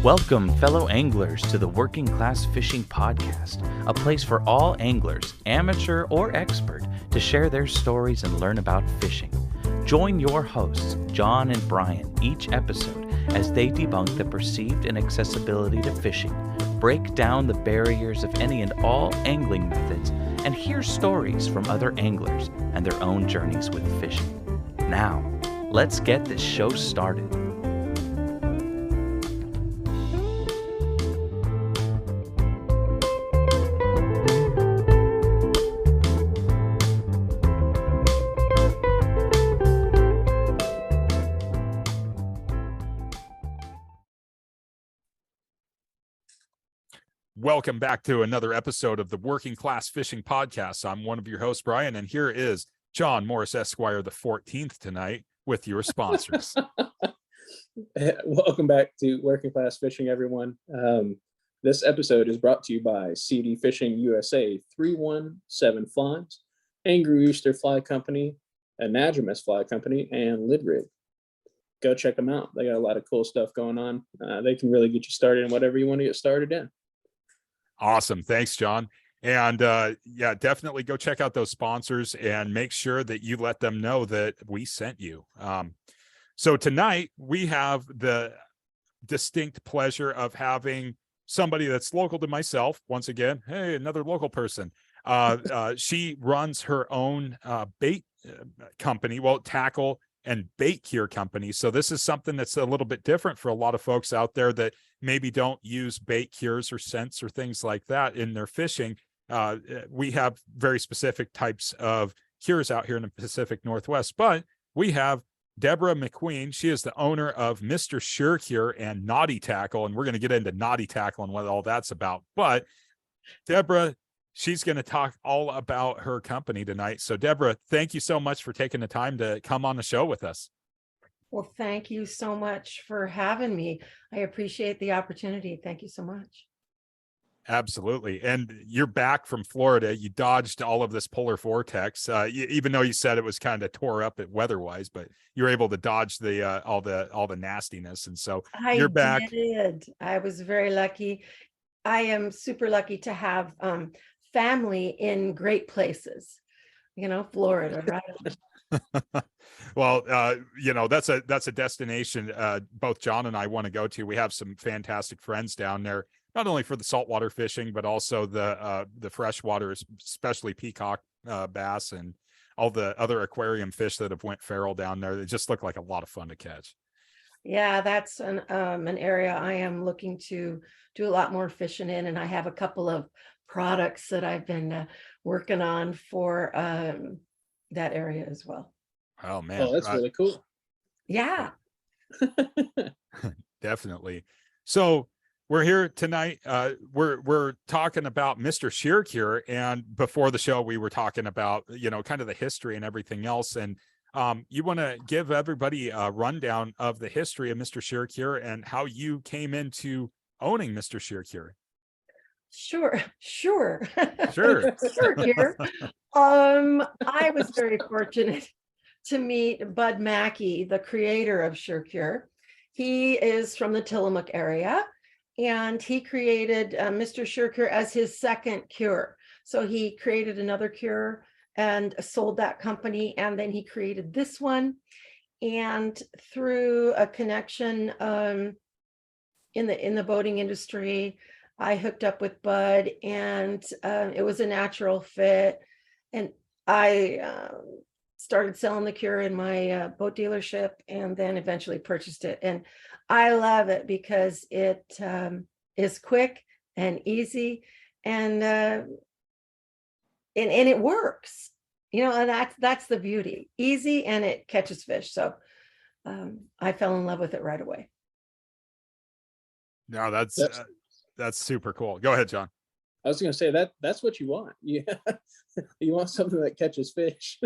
Welcome, fellow anglers, to the Working Class Fishing Podcast, a place for all anglers, amateur or expert, to share their stories and learn about fishing. Join your hosts, John and Brian, each episode as they debunk the perceived inaccessibility to fishing, break down the barriers of any and all angling methods, and hear stories from other anglers and their own journeys with fishing. Now, let's get this show started. Welcome back to another episode of the Working Class Fishing Podcast. I'm one of your hosts, Brian, and here is John Morris Esquire, the 14th tonight with your sponsors. Welcome back to Working Class Fishing, everyone. This episode is brought to you by CD Fishing USA, 317 Fawns, Angry Rooster Fly Company, Anadromous Fly Company, and Lid Rig. Go check them out. They got a lot of cool stuff going on. They can really get you started in whatever you want to get started in. Awesome. Thanks, John. And yeah, definitely go check out those sponsors and make sure that you let them know that we sent you. So tonight we have the distinct pleasure of having somebody that's local to myself. Once again, hey, another local person. She runs her own bait company, tackle and bait cure company. So this is something that's a little bit different for a lot of folks out there that maybe don't use bait cures or scents or things like that in their fishing. We have very specific types of cures out here in the Pacific Northwest, but we have Deborah McQueen. She is the owner of Mr. Shur Cure and Nauti-Tackle, and we're going to get into Nauti-Tackle and what all that's about. But Deborah, she's going to talk all about her company tonight. So Deborah, thank you so much for taking the time to come on the show with us. Well, thank you so much for having me. I appreciate the opportunity. Thank you so much. Absolutely. And you're back from Florida. You dodged all of this polar vortex, even though you said it was kind of tore up weather-wise, but you were able to dodge the all the nastiness. And so you're back. I was very lucky. I am super lucky to have family in great places, Florida, right? Well, that's a destination both John and I want to go to. We have some fantastic friends down there, not only for the saltwater fishing, but also the freshwater, especially peacock bass and all the other aquarium fish that have went feral down there. They just look like a lot of fun to catch. Yeah, that's an area I am looking to do a lot more fishing in, and I have a couple of products that I've been working on for that area as well. Oh man. Oh, that's really cool. Yeah. Definitely. So we're here tonight. We're talking about Mr. Shur Cure, and before the show we were talking about, kind of the history and everything else. And you want to give everybody a rundown of the history of Mr. Shur Cure and how you came into owning Mr. Shur Cure. Sure. Sure. Cure. I was very fortunate to meet Bud Mackey, the creator of Shur Cure. He is from the Tillamook area, and he created Mr. Shur Cure as his second cure. So he created another cure and sold that company, and then he created this one. And through a connection in the boating industry, I hooked up with Bud, and it was a natural fit. And I started selling the cure in my boat dealership, and then eventually purchased it. And I love it because it is quick and easy, and it works. And that's the beauty. Easy, and it catches fish. So I fell in love with it right away. No, that's super cool. Go ahead, John. I was going to say that's what you want. Yeah. You want something that catches fish.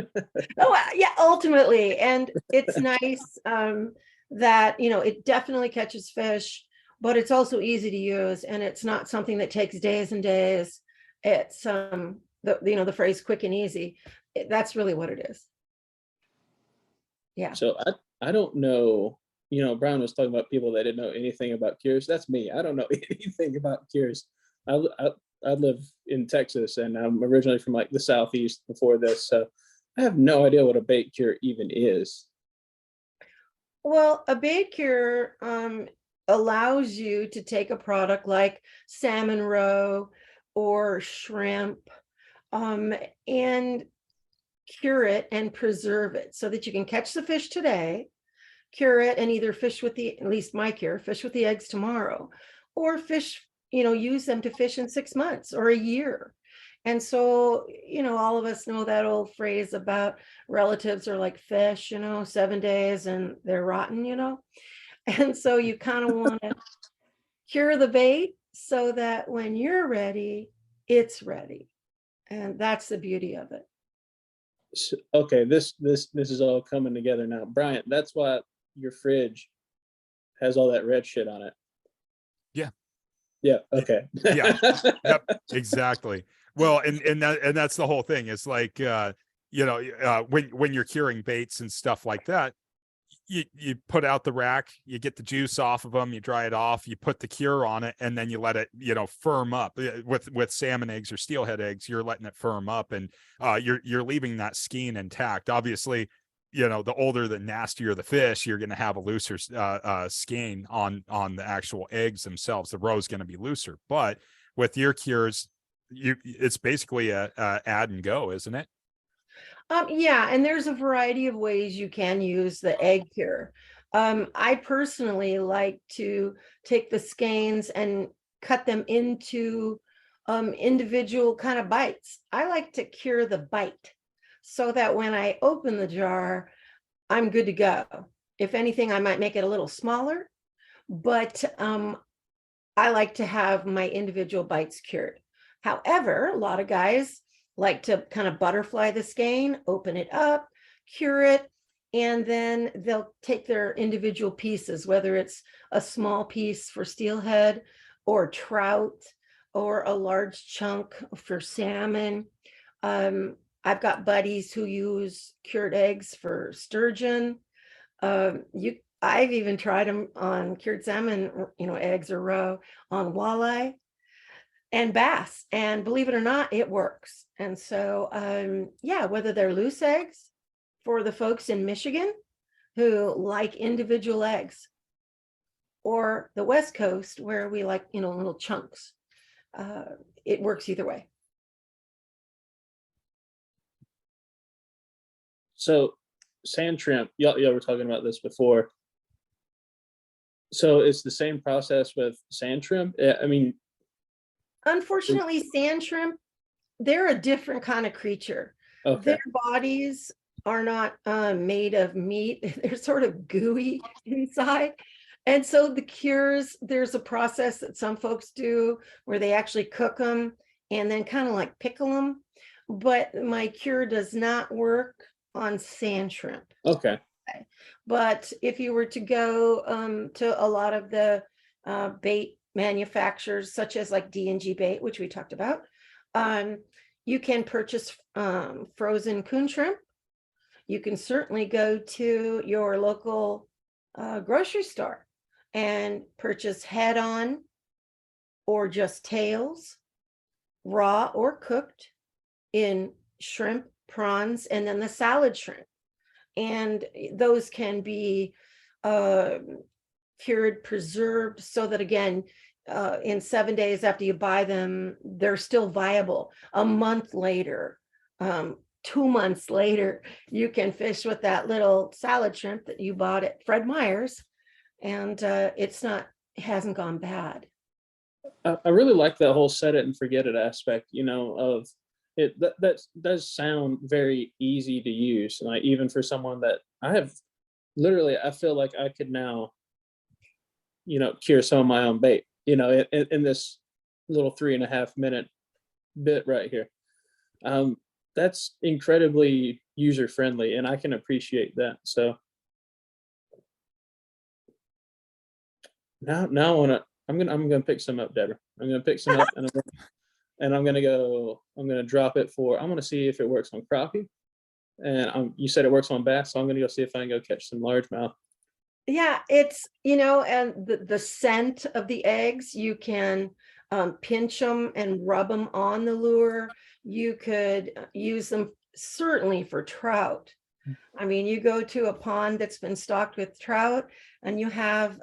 Oh, yeah, ultimately. And it's nice that, it definitely catches fish, but it's also easy to use, and it's not something that takes days and days. It's the phrase quick and easy. That's really what it is. Yeah. So I don't know Brian was talking about people that didn't know anything about cures. That's me. I don't know anything about cures. I live in Texas, and I'm originally from like the Southeast before this, so I have no idea what a bait cure even is. Well, a bait cure allows you to take a product like salmon roe or shrimp and cure it and preserve it so that you can catch the fish today, cure it, and either fish with at least my cure, fish with the eggs tomorrow, or fish, use them to fish in 6 months or a year. And so, all of us know that old phrase about relatives are like fish, 7 days and they're rotten, And so you kind of want to cure the bait so that when you're ready, it's ready. And that's the beauty of it. So, okay, this is all coming together now. Brian, that's why your fridge has all that red shit on it. Yeah. Okay. Yeah. Yep. Exactly. Well, and that's the whole thing. It's like when you're curing baits and stuff like that, you put out the rack, you get the juice off of them, you dry it off, you put the cure on it, and then you let it firm up. With salmon eggs or steelhead eggs, you're letting it firm up, and you're leaving that skein intact. Obviously, the older, the nastier the fish, you're going to have a looser skein on the actual eggs themselves. The roe is going to be looser, but with your cures, it's basically a add and go, isn't it? Yeah, and there's a variety of ways you can use the egg cure. I personally like to take the skeins and cut them into individual kind of bites. I like to cure the bite so that when I open the jar, I'm good to go. If anything, I might make it a little smaller, but I like to have my individual bites cured. However, a lot of guys like to kind of butterfly the skein, open it up, cure it, and then they'll take their individual pieces, whether it's a small piece for steelhead or trout or a large chunk for salmon. I've got buddies who use cured eggs for sturgeon. I've even tried them on cured salmon, eggs or roe on walleye and bass, and believe it or not, it works. And so yeah, whether they're loose eggs for the folks in Michigan who like individual eggs, or the West Coast where we like little chunks, it works either way. So sand shrimp, y'all were talking about this before. So it's the same process with sand shrimp. I mean, unfortunately, sand shrimp, they're a different kind of creature. Okay. Their bodies are not made of meat. They're sort of gooey inside. And so the cures, there's a process that some folks do where they actually cook them and then kind of like pickle them. But my cure does not work on sand shrimp. Okay. But if you were to go to a lot of the bait manufacturers, such as like D&G Bait, which we talked about, you can purchase frozen coon shrimp. You can certainly go to your local grocery store and purchase head-on or just tails, raw or cooked, in shrimp, prawns, and then the salad shrimp. And those can be cured, preserved, so that again, in 7 days after you buy them, they're still viable. A month later, 2 months later, you can fish with that little salad shrimp that you bought at Fred Meyer's, and it hasn't gone bad. I really like that whole set it and forget it aspect, of it. That does sound very easy to use. Like, even for someone that I feel like I could now, cure some of my own bait, in this little 3.5 minute bit right here. That's incredibly user friendly, and I can appreciate that. So now I'm gonna pick some up, Deborah. I'm gonna pick some up, and I'm gonna drop it I'm gonna see if it works on crappie. And you said it works on bass, so I'm gonna go see if I can go catch some largemouth. Yeah, it's, and the scent of the eggs, you can pinch them and rub them on the lure. You could use them certainly for trout. I mean, you go to a pond that's been stocked with trout, and you have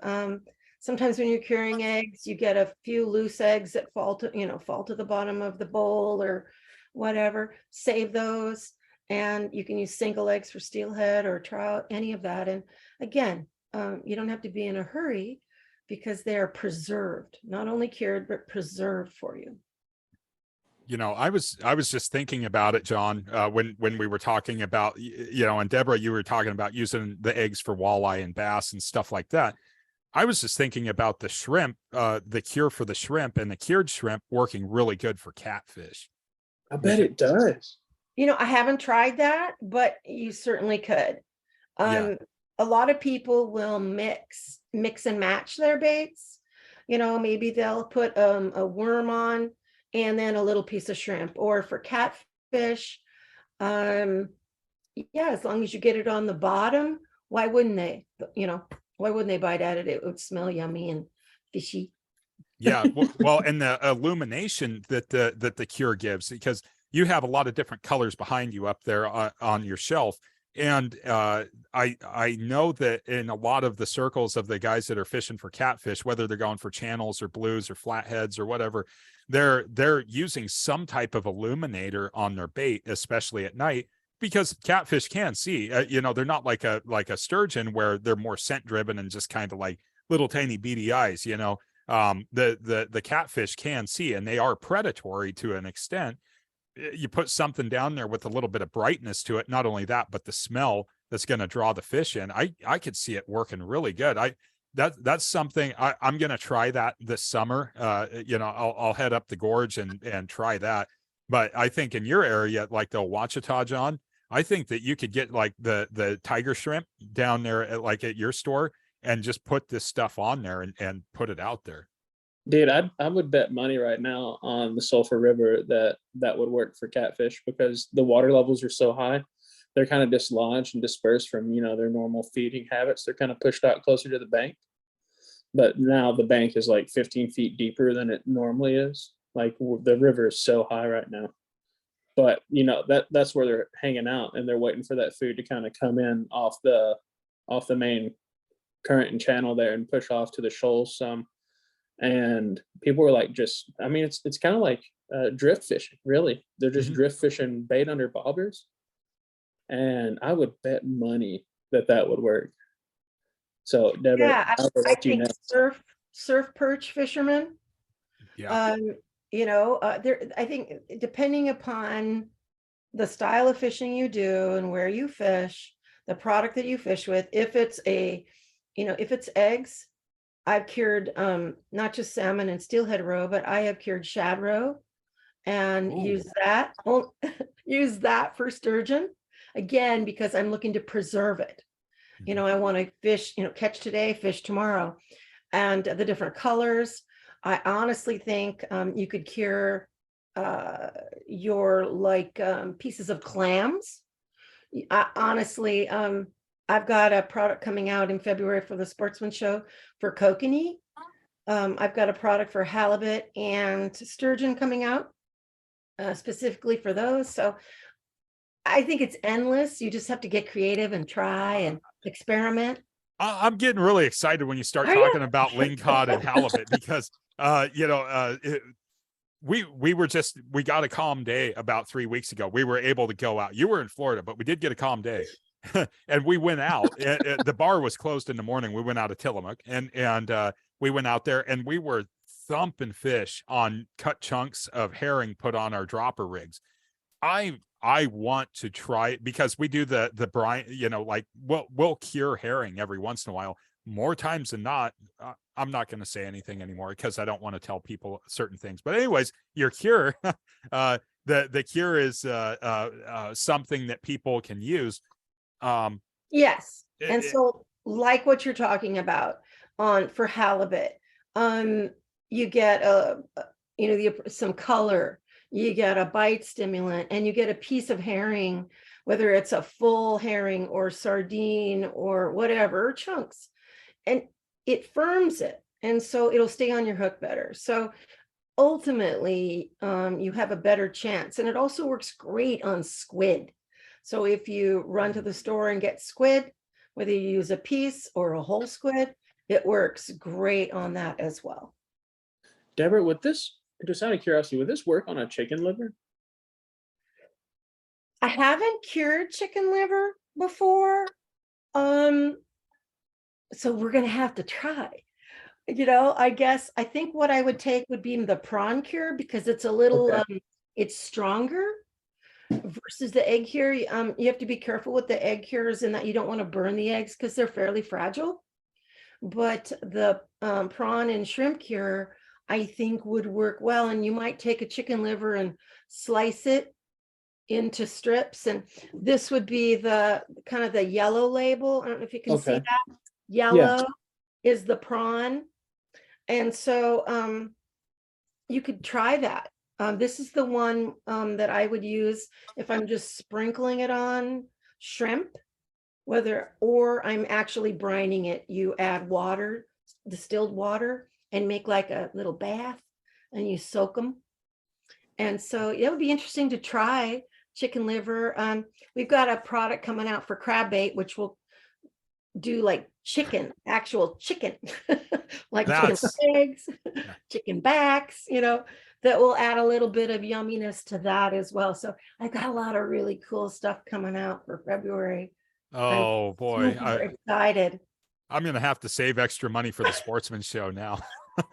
sometimes when you're curing eggs, you get a few loose eggs that fall to the bottom of the bowl or whatever. Save those, and you can use single eggs for steelhead or trout, any of that. And again, you don't have to be in a hurry because they are preserved, not only cured, but preserved for you. I was just thinking about it, John, when we were talking about, and Deborah, you were talking about using the eggs for walleye and bass and stuff like that. I was just thinking about the shrimp, the cure for the shrimp and the cured shrimp working really good for catfish. I bet it does. I haven't tried that, but you certainly could. Yeah. A lot of people will mix and match their baits. Maybe they'll put a worm on and then a little piece of shrimp, or for catfish. Yeah, as long as you get it on the bottom, why wouldn't they? Why wouldn't they bite at it? It would smell yummy and fishy. Yeah. Well, and the illumination that the cure gives, because you have a lot of different colors behind you up there on your shelf. And I know that in a lot of the circles of the guys that are fishing for catfish, whether they're going for channels or blues or flatheads or whatever, they're using some type of illuminator on their bait, especially at night, because catfish can see. They're not like a sturgeon where they're more scent driven and just kind of like little tiny beady eyes. The catfish can see, and they are predatory to an extent. You put something down there with a little bit of brightness to it, not only that, but the smell that's going to draw the fish in. I could see it working really good. That's something I'm going to try that this summer. I'll head up the gorge and try that. But I think in your area, like the Ouachita, John, I think that you could get like the tiger shrimp down there at your store and just put this stuff on there and put it out there. Dude, I would bet money right now on the Sulphur River that would work for catfish, because the water levels are so high. They're kind of dislodged and dispersed from, their normal feeding habits. They're kind of pushed out closer to the bank. But now the bank is like 15 feet deeper than it normally is. Like the river is so high right now. But, that's where they're hanging out, and they're waiting for that food to kind of come in off the main current and channel there and push off to the shoals some. And people were like, it's kind of like drift fishing, really. They're just drift fishing bait under bobbers. And I would bet money that would work. So Deborah, Yeah, I think surf perch fishermen. Yeah. I think depending upon the style of fishing you do and where you fish, the product that you fish with, if it's eggs, I've cured not just salmon and steelhead roe, but I have cured shad roe and use that for sturgeon, again, because I'm looking to preserve it. I want to fish, catch today, fish tomorrow, and the different colors. I honestly think you could cure your pieces of clams. I've got a product coming out in February for the Sportsman Show for kokanee. I've got a product for halibut and sturgeon coming out specifically for those. So I think it's endless. You just have to get creative and try and experiment. I'm getting really excited when you start talking about lingcod and halibut, because we got a calm day about 3 weeks ago. We were able to go out. You were in Florida, but we did get a calm day. And we went out. The bar was closed in the morning. We went out to Tillamook and we went out there and we were thumping fish on cut chunks of herring put on our dropper rigs. I want to try it, because we do the brine, we'll cure herring every once in a while. More times than not, I'm not going to say anything anymore because I don't want to tell people certain things. But anyways, your cure, the cure is something that people can use. Yes. And so like what you're talking about for halibut, you get some color, you get a bite stimulant, and you get a piece of herring, whether it's a full herring or sardine or whatever, chunks. and it firms it. And so it'll stay on your hook better. So ultimately, you have a better chance. And it also works great on squid. So if you run to the store and get squid, whether you use a piece or a whole squid, it works great on that as well. Deborah, would this, just out of curiosity, would this work on a chicken liver? I haven't cured chicken liver before. So we're gonna have to try. I think what I would take would be the prawn cure, because it's a little it's stronger versus the egg cure. You have to be careful with the egg cures in that you don't want to burn the eggs because they're fairly fragile. But the prawn and shrimp cure, I think, would work well. And you might take a chicken liver and slice it into strips. And this would be the kind of the yellow label. I don't know if you can see that. Yellow is the prawn. And so you could try that. This is the one that I would use if I'm just sprinkling it on shrimp, or I'm actually brining it. You add water, distilled water, and make like a little bath, and you soak them. And so it would be interesting to try chicken liver. We've got a product coming out for crab bait, which will do like actual chicken, like chicken legs, chicken backs, that will add a little bit of yumminess to that as well. So I got a lot of really cool stuff coming out for February. Oh boy, I'm excited. I'm gonna have to save extra money for the Sportsman Show now.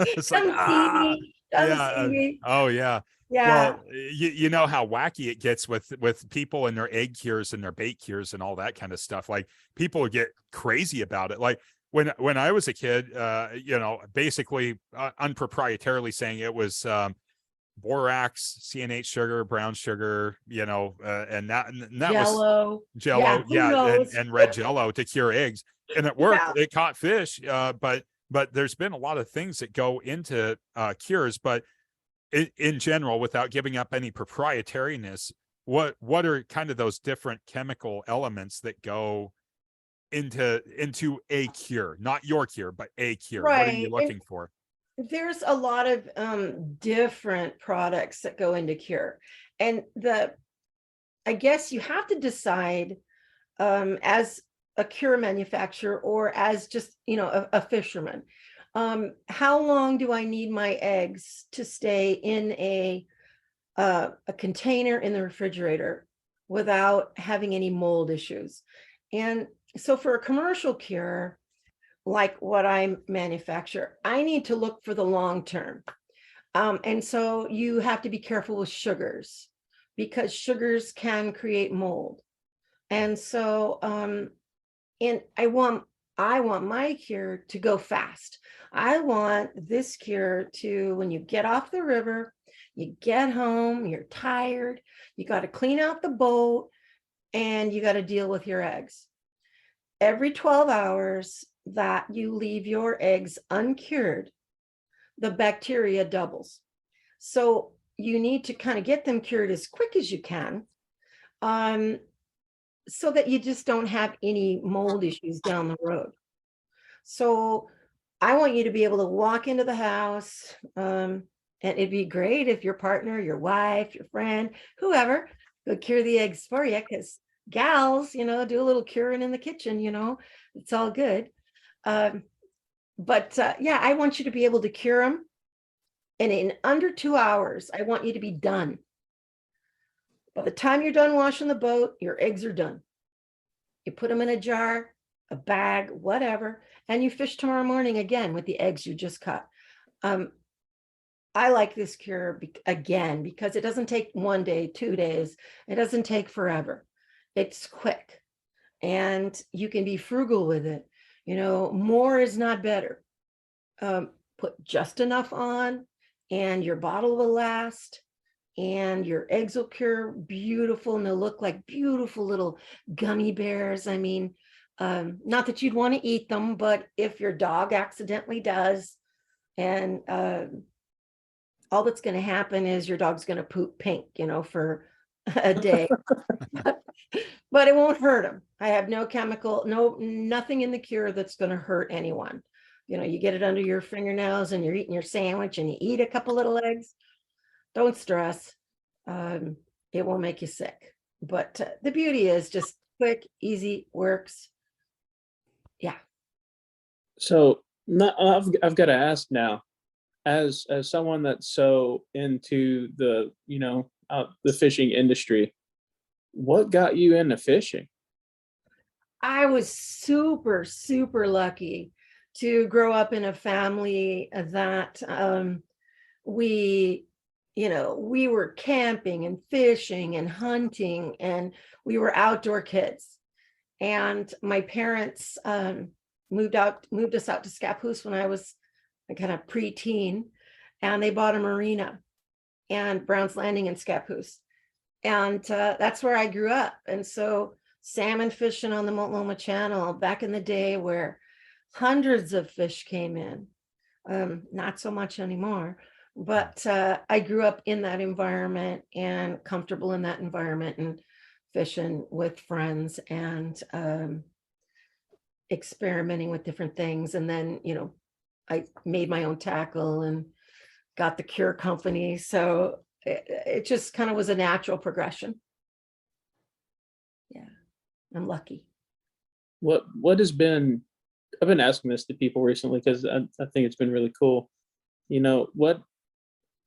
It's Come see me. Oh yeah. Yeah. Well, you know how wacky it gets with people and their egg cures and their bait cures and all that kind of stuff. Like people get crazy about it. Like when I was a kid, basically unproprietarily saying it was borax, CNH sugar, brown sugar, and that Jello. was Jello, and red Jello to cure eggs, and it worked. Yeah. It caught fish, but there's been a lot of things that go into cures, but in general, without giving up any proprietariness, what are kind of those different chemical elements that go into a cure, not your cure, but a cure? Right. What are you looking for? There's a lot of different products that go into cure, and I guess you have to decide as a cure manufacturer or as just a fisherman, how long do I need my eggs to stay in a container in the refrigerator without having any mold issues? And so for a commercial cure, like what I manufacture, I need to look for the long term. And so you have to be careful with sugars, because sugars can create mold. And so, and I want my cure to go fast. I want this cure to, when you get off the river, you get home, you're tired, you got to clean out the boat, and you got to deal with your eggs. Every 12 hours that you leave your eggs uncured, the bacteria doubles. So you need to kind of get them cured as quick as you can, so that you just don't have any mold issues down the road. So I want you to be able to walk into the house, and it'd be great if your partner, your wife, your friend, whoever could cure the eggs for you, because gals, do a little curing in the kitchen, it's all good. But I want you to be able to cure them. And in under 2 hours, I want you to be done. By the time you're done washing the boat, your eggs are done. You put them in a jar, a bag, whatever, and you fish tomorrow morning again with the eggs you just caught. I like this cure again because it doesn't take 1 day, 2 days. It doesn't take forever. It's quick, and you can be frugal with it. More is not better. Put just enough on, and your bottle will last, and your eggs will cure beautiful, and they'll look like beautiful little gummy bears. I mean, not that you'd want to eat them, but if your dog accidentally does, and all that's going to happen is your dog's going to poop pink, for a day. but it won't hurt them. I have no chemical, nothing in the cure that's going to hurt anyone. You get it under your fingernails and you're eating your sandwich and you eat a couple little eggs. Don't stress. It won't make you sick. But the beauty is just quick, easy, works. Yeah. So I've got to ask now, as someone that's so into the the fishing industry, what got you into fishing? I was super, super lucky to grow up in a family that we were camping and fishing and hunting, and we were outdoor kids. And my parents moved us out to Scappoose when I was kind of preteen, and they bought a marina and Brown's Landing in Scappoose. And that's where I grew up. And so salmon fishing on the Multnomah Channel back in the day where hundreds of fish came in, not so much anymore, but I grew up in that environment and comfortable in that environment and fishing with friends and experimenting with different things. And then, I made my own tackle and got the Cure company. So it just kind of was a natural progression. Yeah, I'm lucky. What has been, I've been asking this to people recently because I think it's been really cool. What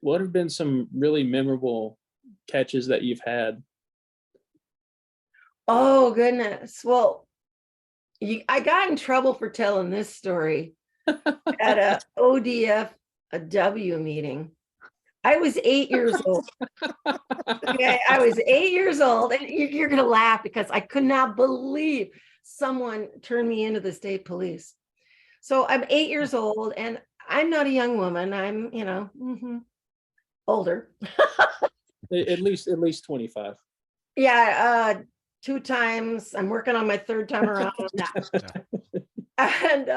have been some really memorable catches that you've had? Oh, goodness. Well, I got in trouble for telling this story at a ODFW meeting. I was 8 years old. Okay, I was 8 years old, and you're going to laugh because I could not believe someone turned me into the state police. So I'm 8 years old, and I'm not a young woman. I'm, older. At least 25. Yeah, 2 times. I'm working on my 3rd time around on that. And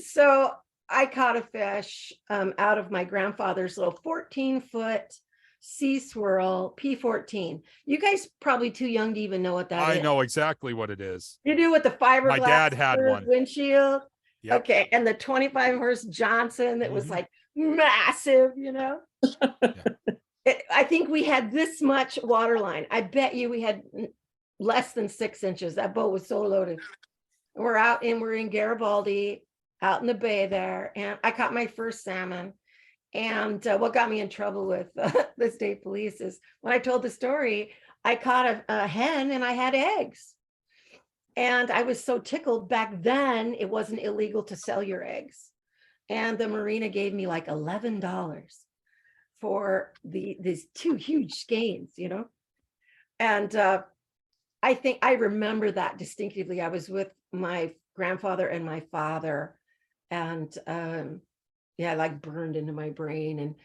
so I caught a fish out of my grandfather's little 14-foot sea swirl P14. You guys probably too young to even know what that is. I know exactly what it is. You do with the fiberglass. My dad had one. Windshield. Yep. Okay, and the 25 horse Johnson that was like massive, Yeah. I think we had this much water line. I bet you we had less than 6 inches. That boat was so loaded. We're in Garibaldi, out in the bay there, and I caught my first salmon. And what got me in trouble with the state police is when I told the story, I caught a hen and I had eggs. And I was so tickled. Back then, it wasn't illegal to sell your eggs. And the marina gave me like $11 for these 2 huge skeins, And I think I remember that distinctively. I was with my grandfather and my father, and like burned into my brain. And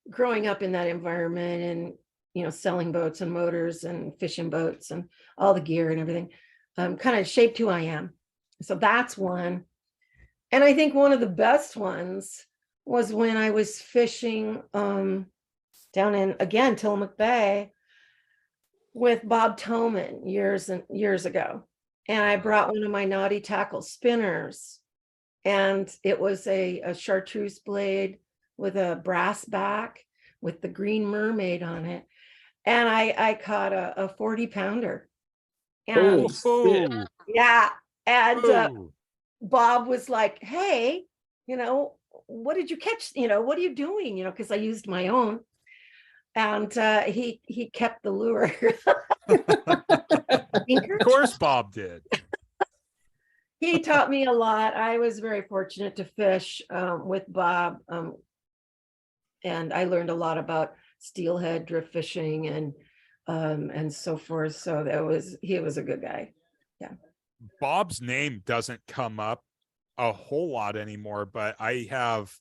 growing up in that environment and, selling boats and motors and fishing boats and all the gear and everything, kind of shaped who I am. So that's one. And I think one of the best ones was when I was fishing down in, again, Tillamook Bay with Bob Toman years and years ago. And I brought one of my Nauti-Tackle spinners, and it was a chartreuse blade with a brass back with the green mermaid on it. And I caught a 40-pounder. And yeah. And Bob was like, hey, what did you catch? What are you doing? Because I used my own. And he kept the lure. Of course Bob did. He taught me a lot. I was very fortunate to fish with Bob. And I learned a lot about steelhead, drift fishing, and so forth. So he was a good guy. Yeah. Bob's name doesn't come up a whole lot anymore, but I have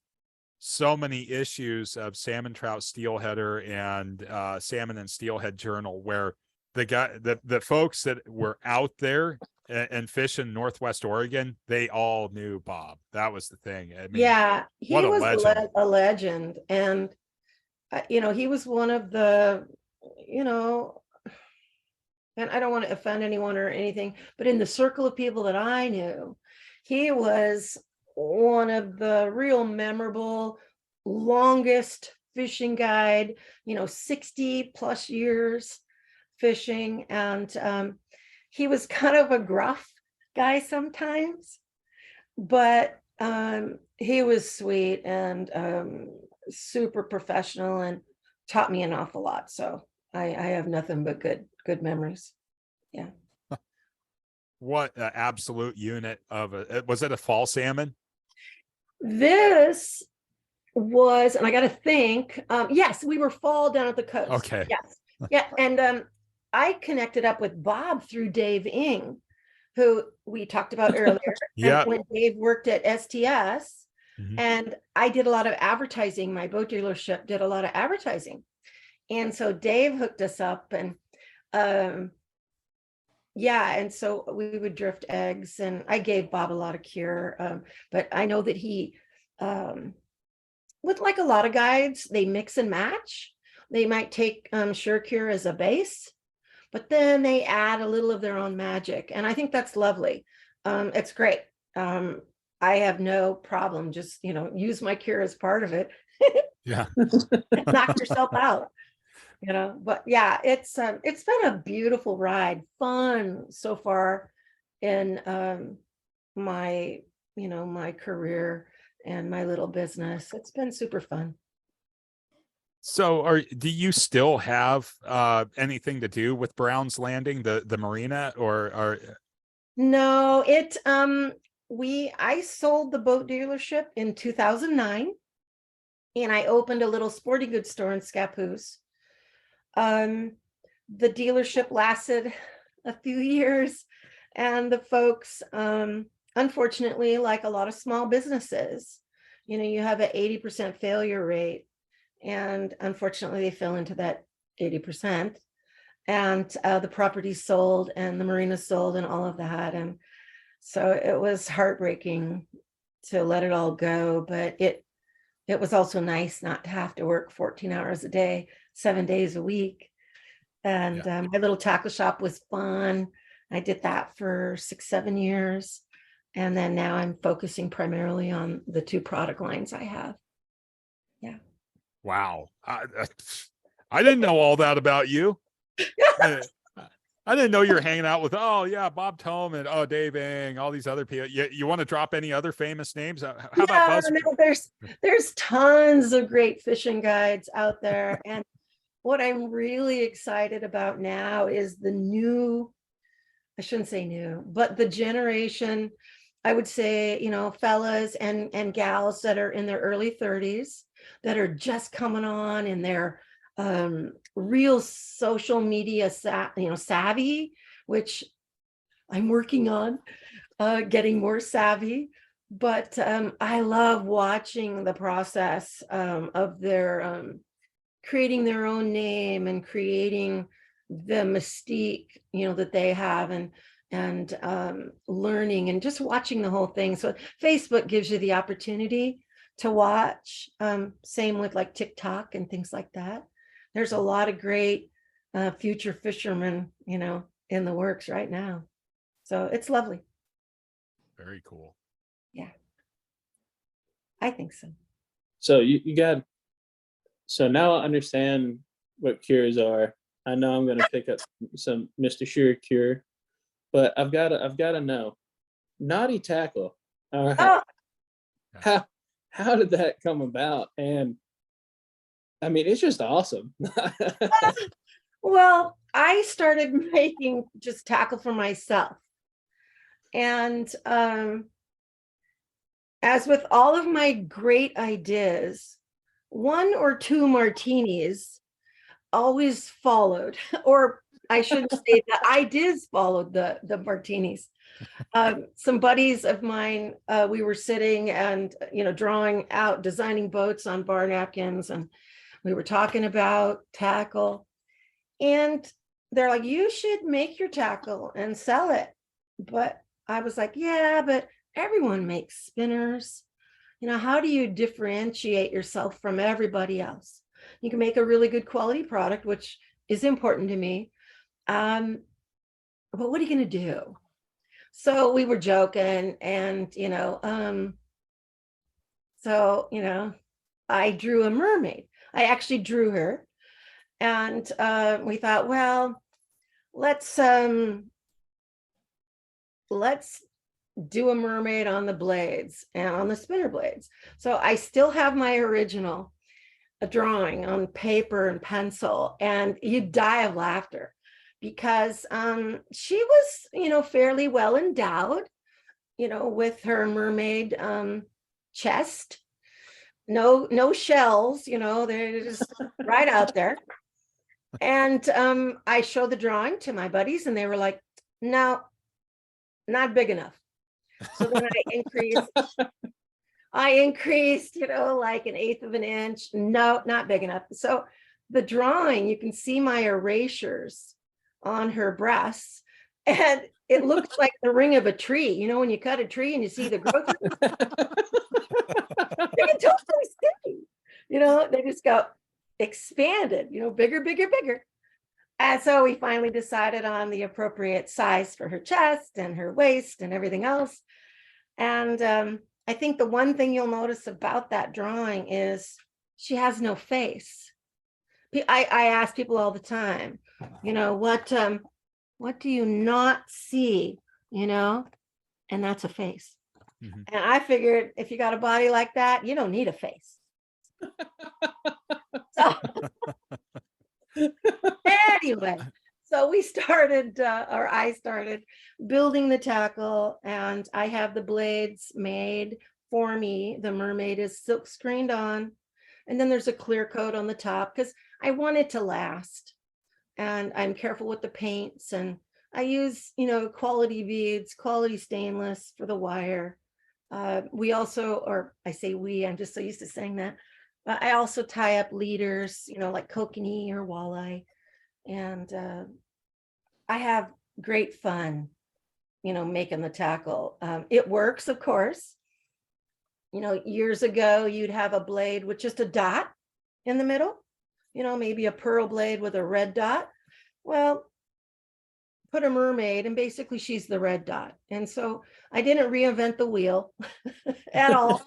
so many issues of Salmon Trout Steelheader and Salmon and Steelhead Journal where the folks that were out there and fishing Northwest Oregon, they all knew Bob. That was the thing. I mean, yeah, he was legend. a legend. And, he was one of the, and I don't want to offend anyone or anything, but in the circle of people that I knew, he was one of the real memorable, longest fishing guide, 60 plus years fishing. And he was kind of a gruff guy sometimes, but he was sweet and super professional and taught me an awful lot. So I have nothing but good memories. Yeah. What an absolute unit of was it a fall salmon? This was, and I got to think, yes, we were fall down at the coast. Okay. Yes. Yeah. And I connected up with Bob through Dave Ing, who we talked about earlier. Yeah. And when Dave worked at STS, and I did a lot of advertising, my boat dealership did a lot of advertising. And so Dave hooked us up, and and so we would drift eggs, and I gave Bob a lot of cure. But I know that he, with like a lot of guides, they mix and match. They might take Shur Cure as a base, but then they add a little of their own magic. And I think that's lovely. It's great. I have no problem. Just, use my cure as part of it. Yeah. Knock yourself out. But yeah, it's been a beautiful ride, fun so far in my my career and my little business. It's been super fun. So do you still have anything to do with Brown's Landing, the marina, or No, I sold the boat dealership in 2009, and I opened a little sporting goods store in Scappoose. The dealership lasted a few years, and the folks, unfortunately, like a lot of small businesses, you have an 80% failure rate, and unfortunately they fell into that 80%, and the property sold and the marina sold and all of that. And so it was heartbreaking to let it all go, but it was also nice not to have to work 14 hours a day, 7 days a week. And my little tackle shop was fun. I did that for 6-7 years. And then now I'm focusing primarily on the 2 product lines I have. Yeah. Wow. I didn't know all that about you. I didn't know you were hanging out with, Bob Tome and Dave Ing, all these other people. You want to drop any other famous names? How about Buzz? No, there's tons of great fishing guides out there. And what I'm really excited about now is the new, I shouldn't say new, but the generation, I would say, fellas and gals that are in their early 30s that are just coming on in their real social media savvy, which I'm working on getting more savvy. But I love watching the process of their creating their own name and creating the mystique that they have, and learning and just watching the whole thing. So Facebook gives you the opportunity to watch, same with like TikTok and things like that. There's a lot of great future fishermen, in the works right now. So it's lovely. Very cool. Yeah. I think so. So so now I understand what cures are. I know I'm going to pick up some Mr. Shur Cure, but I've got to know, Nauti-Tackle. All right. Oh. How did that come about? And I mean, it's just awesome. Well, I started making just tackle for myself. And as with all of my great ideas, 1 or 2 martinis always followed, or I shouldn't say the ideas followed the martinis. Some buddies of mine, we were sitting and, drawing out, designing boats on bar napkins, and we were talking about tackle, and they're like, you should make your tackle and sell it. But I was like, yeah, but everyone makes spinners. How do you differentiate yourself from everybody else? You can make a really good quality product, which is important to me. well, what are you going to do? So we were joking, and, so, I drew a mermaid. I actually drew her, and we thought, well, let's do a mermaid on the blades and on the spinner blades. So I still have my original drawing on paper and pencil, and you die of laughter because she was, fairly well endowed, with her mermaid chest. No shells, they're just right out there. And I showed the drawing to my buddies, and they were like, no, not big enough. So then I increased, like an eighth of an inch. No, not big enough. So the drawing, you can see my erasures on her breasts, and it looks like the ring of a tree. When you cut a tree and you see the growth, you can totally see, they just go expanded, bigger, bigger, bigger. And so we finally decided on the appropriate size for her chest and her waist and everything else. And I think the one thing you'll notice about that drawing is she has no face. I ask people all the time, what do you not see, and that's a face. Mm-hmm. And I figured if you got a body like that, you don't need a face. So anyway, so we started, or I started building the tackle, and I have the blades made for me. The mermaid is silk screened on, and then there's a clear coat on the top because I want it to last. And I'm careful with the paints, and I use, quality beads, quality stainless for the wire. We also, or I say we, I'm just so used to saying that. I also tie up leaders, like kokanee or walleye. And I have great fun, making the tackle. It works, of course. Years ago, you'd have a blade with just a dot in the middle, maybe a pearl blade with a red dot. Well, put a mermaid, and basically she's the red dot. And so I didn't reinvent the wheel at all.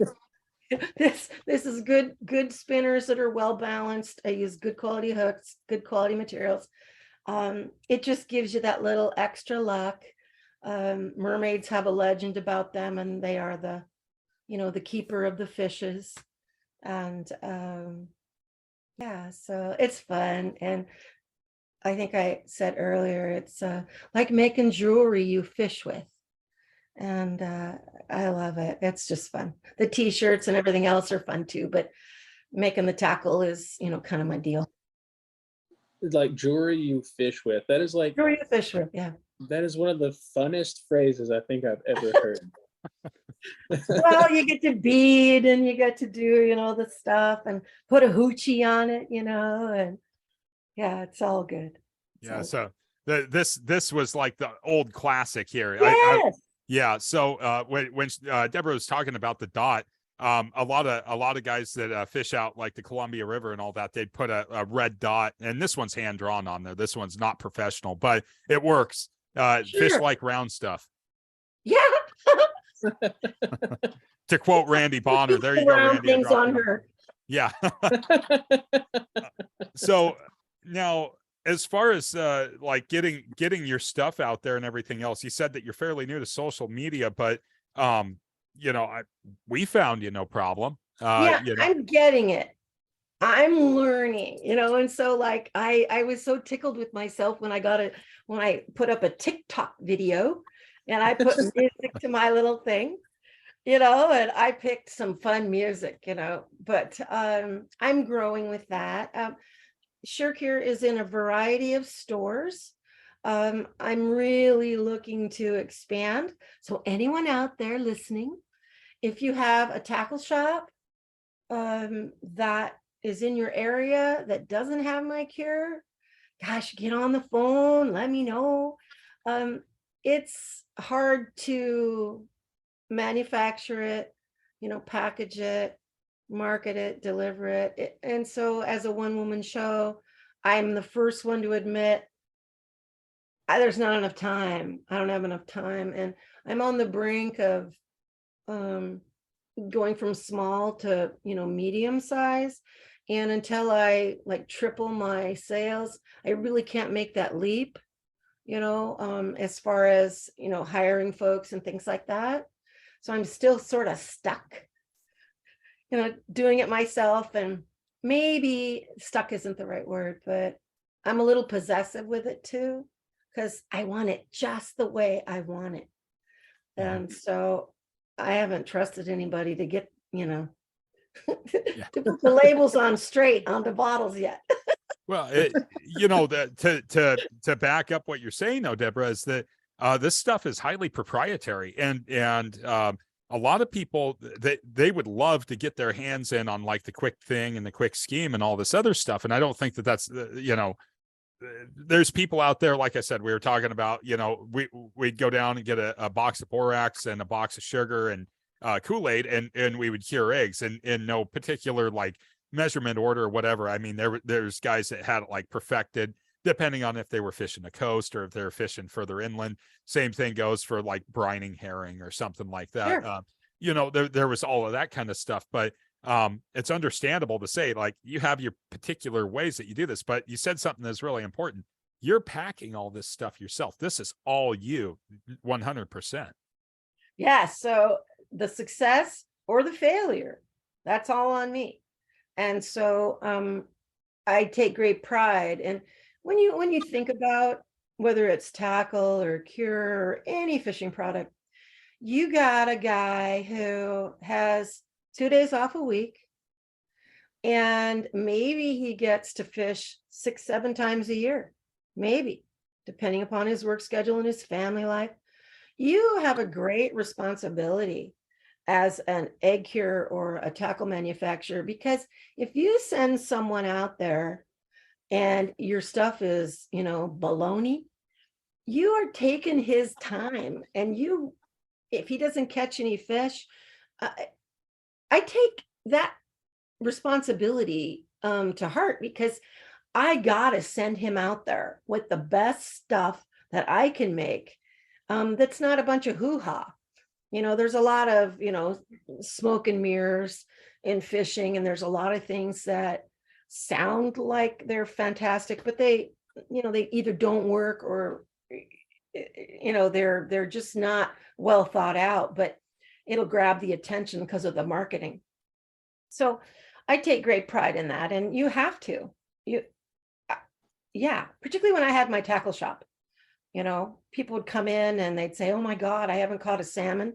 This is good spinners that are well balanced. I use good quality hooks, good quality materials. It just gives you that little extra luck. Mermaids have a legend about them, and they are the keeper of the fishes. And yeah, so it's fun. And I think I said earlier, it's like making jewelry you fish with. And I love it. It's just fun. The t-shirts and everything else are fun too, but making the tackle is, kind of my deal. Like jewelry you fish with. That is like jewelry you fish with, yeah. That is one of the funnest phrases I think I've ever heard. Well, you get to bead, and you get to do, the stuff, and put a hoochie on it, and yeah, it's all good. Yeah. So this was like the old classic here. Yes. Yeah. So when Deborah was talking about the dot, a lot of guys that fish out like the Columbia River and all that, they'd put a red dot, and this one's hand drawn on there. This one's not professional, but it works. Sure. Fish like round stuff. Yeah. To quote Randy Bonner, there you go, Randy. Things on her. Yeah. So now, as far as like getting your stuff out there and everything else, you said that you're fairly new to social media, but we found you no problem. I'm getting it. I'm learning, and so like I was so tickled with myself when I put up a TikTok video, and I put music to my little thing, and I picked some fun music, but I'm growing with that. Shur Cure is in a variety of stores. I'm really looking to expand. So anyone out there listening, if you have a tackle shop that is in your area that doesn't have my cure, gosh, get on the phone, let me know. It's hard to manufacture it, package it, market it, deliver it. And so as a one-woman show, I'm the first one to admit there's not enough time. I don't have enough time, and I'm on the brink of going from small to medium size, and until I like triple my sales, I really can't make that leap, as far as hiring folks and things like that. So I'm still sort of stuck, doing it myself, and maybe stuck isn't the right word, but I'm a little possessive with it too, because I want it just the way I want it. And so I haven't trusted anybody to get, to put the labels on straight on the bottles yet. Well, that to back up what you're saying though, Deborah, is that this stuff is highly proprietary, and a lot of people they would love to get their hands in on like the quick thing and the quick scheme and all this other stuff. And I don't think that that's there's people out there, like I said, we were talking about, we'd go down and get a box of borax and a box of sugar and Kool-Aid, and we would cure eggs in no particular like measurement order or whatever. I mean, there's guys that had it like perfected, depending on if they were fishing the coast or if they're fishing further inland. Same thing goes for like brining herring or something like that. Sure. There was all of that kind of stuff, but it's understandable to say like you have your particular ways that you do this, but you said something that's really important. You're packing all this stuff yourself. This is all you 100%. Yeah. So the success or the failure, that's all on me. And so I take great pride. And when you think about whether it's tackle or cure or any fishing product, you got a guy who has 2 days off a week, and maybe he gets to fish 6-7 times a year, maybe, depending upon his work schedule and his family life. You have a great responsibility as an egg cure or a tackle manufacturer, because if you send someone out there and your stuff is, baloney, you are taking his time, and if he doesn't catch any fish, I take that responsibility to heart, because I gotta send him out there with the best stuff that I can make. That's not a bunch of hoo-ha. There's a lot of, smoke and mirrors in fishing, and there's a lot of things that sound like they're fantastic, but they either don't work or, they're just not well thought out, but it'll grab the attention because of the marketing. So I take great pride in that. And you have to, particularly when I had my tackle shop. People would come in and they'd say, oh my God, I haven't caught a salmon